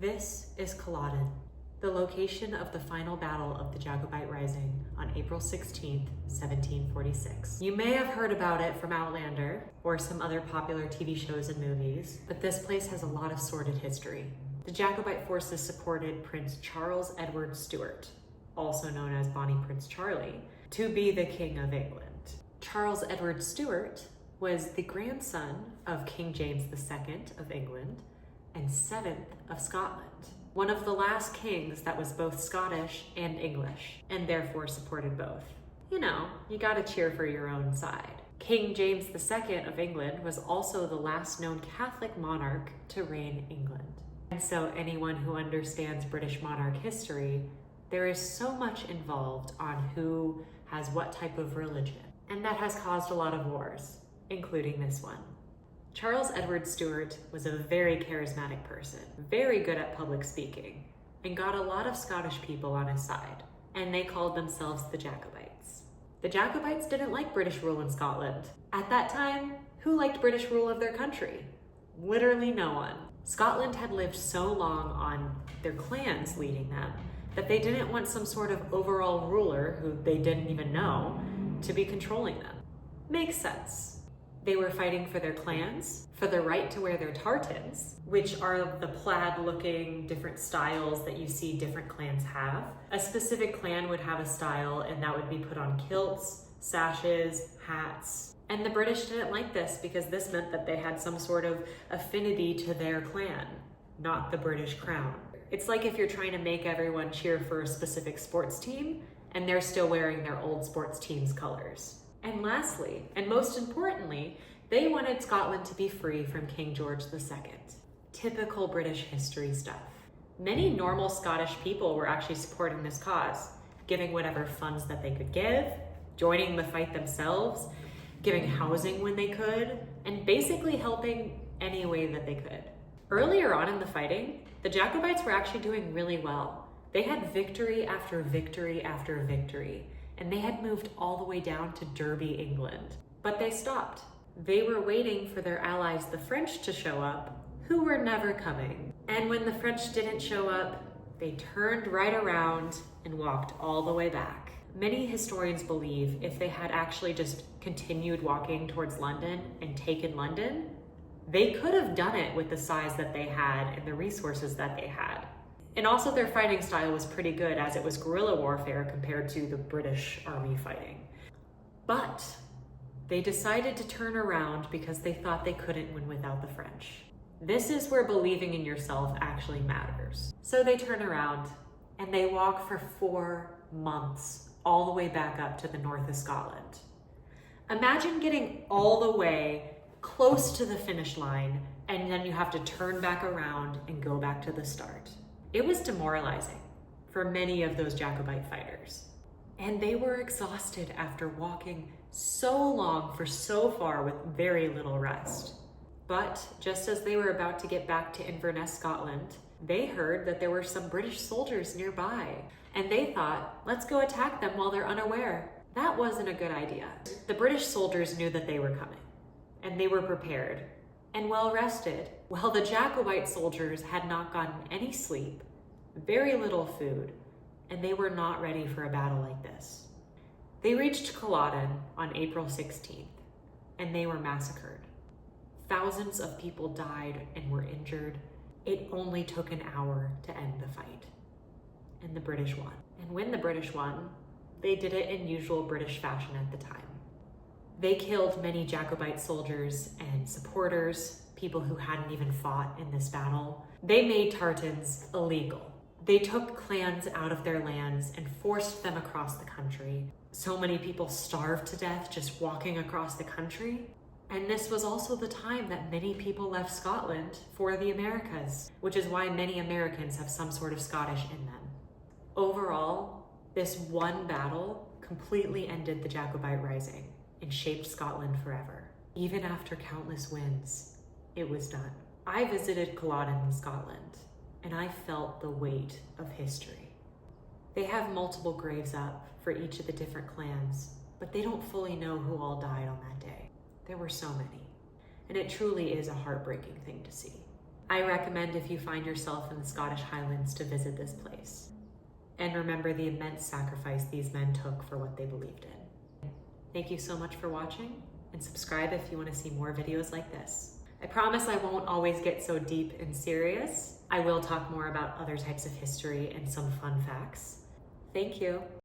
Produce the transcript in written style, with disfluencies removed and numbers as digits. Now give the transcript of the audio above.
This is Culloden, the location of the final battle of the Jacobite Rising on April 16th, 1746. You may have heard about it from Outlander or some other popular TV shows and movies, but this place has a lot of sordid history. The Jacobite forces supported Prince Charles Edward Stuart, also known as Bonnie Prince Charlie, to be the King of England. Charles Edward Stuart was the grandson of King James II of England and 7th of Scotland, one of the last kings that was both Scottish and English, and therefore supported both. You know, you gotta cheer for your own side. King James II of England was also the last known Catholic monarch to reign England. And so anyone who understands British monarch history, there is so much involved on who has what type of religion, and that has caused a lot of wars, including this one. Charles Edward Stuart was a very charismatic person, very good at public speaking, and got a lot of Scottish people on his side, and they called themselves the Jacobites. The Jacobites didn't like British rule in Scotland. At that time, who liked British rule of their country? Literally no one. Scotland had lived so long on their clans leading them that they didn't want some sort of overall ruler who they didn't even know to be controlling them. Makes sense. They were fighting for their clans, for the right to wear their tartans, which are the plaid-looking different styles that you see different clans have. A specific clan would have a style, and that would be put on kilts, sashes, hats. And the British didn't like this because this meant that they had some sort of affinity to their clan, not the British crown. It's like if you're trying to make everyone cheer for a specific sports team, and they're still wearing their old sports team's colors. And lastly, and most importantly, they wanted Scotland to be free from King George II. Typical British history stuff. Many normal Scottish people were actually supporting this cause, giving whatever funds that they could give, joining the fight themselves, giving housing when they could, and basically helping any way that they could. Earlier on in the fighting, the Jacobites were actually doing really well. They had victory after victory after victory, and they had moved all the way down to Derby, England. But they stopped. They were waiting for their allies, the French, to show up, who were never coming. And when the French didn't show up, they turned right around and walked all the way back. Many historians believe if they had actually just continued walking towards London and taken London, they could have done it with the size that they had and the resources that they had. And also their fighting style was pretty good, as it was guerrilla warfare compared to the British army fighting. But they decided to turn around because they thought they couldn't win without the French. This is where believing in yourself actually matters. So they turn around and they walk for 4 months all the way back up to the north of Scotland. Imagine getting all the way close to the finish line and then you have to turn back around and go back to the start. It was demoralizing for many of those Jacobite fighters. And they were exhausted after walking so long for so far with very little rest. But just as they were about to get back to Inverness, Scotland, they heard that there were some British soldiers nearby. And they thought, let's go attack them while they're unaware. That wasn't a good idea. The British soldiers knew that they were coming, and they were prepared and well rested, while the Jacobite soldiers had not gotten any sleep, very little food, and they were not ready for a battle like this. They reached Culloden on April 16th, and they were massacred. Thousands of people died and were injured. It only took an hour to end the fight, and the British won. And when the British won, they did it in usual British fashion at the time. They killed many Jacobite soldiers and supporters, people who hadn't even fought in this battle. They made tartans illegal. They took clans out of their lands and forced them across the country. So many people starved to death just walking across the country. And this was also the time that many people left Scotland for the Americas, which is why many Americans have some sort of Scottish in them. Overall, this one battle completely ended the Jacobite Rising and shaped Scotland forever. Even after countless wins, it was done. I visited Culloden in Scotland, and I felt the weight of history. They have multiple graves up for each of the different clans, but they don't fully know who all died on that day. There were so many, and it truly is a heartbreaking thing to see. I recommend, if you find yourself in the Scottish Highlands, to visit this place. And remember the immense sacrifice these men took for what they believed in. Thank you so much for watching, and subscribe if you want to see more videos like this. I promise I won't always get so deep and serious. I will talk more about other types of history and some fun facts. Thank you.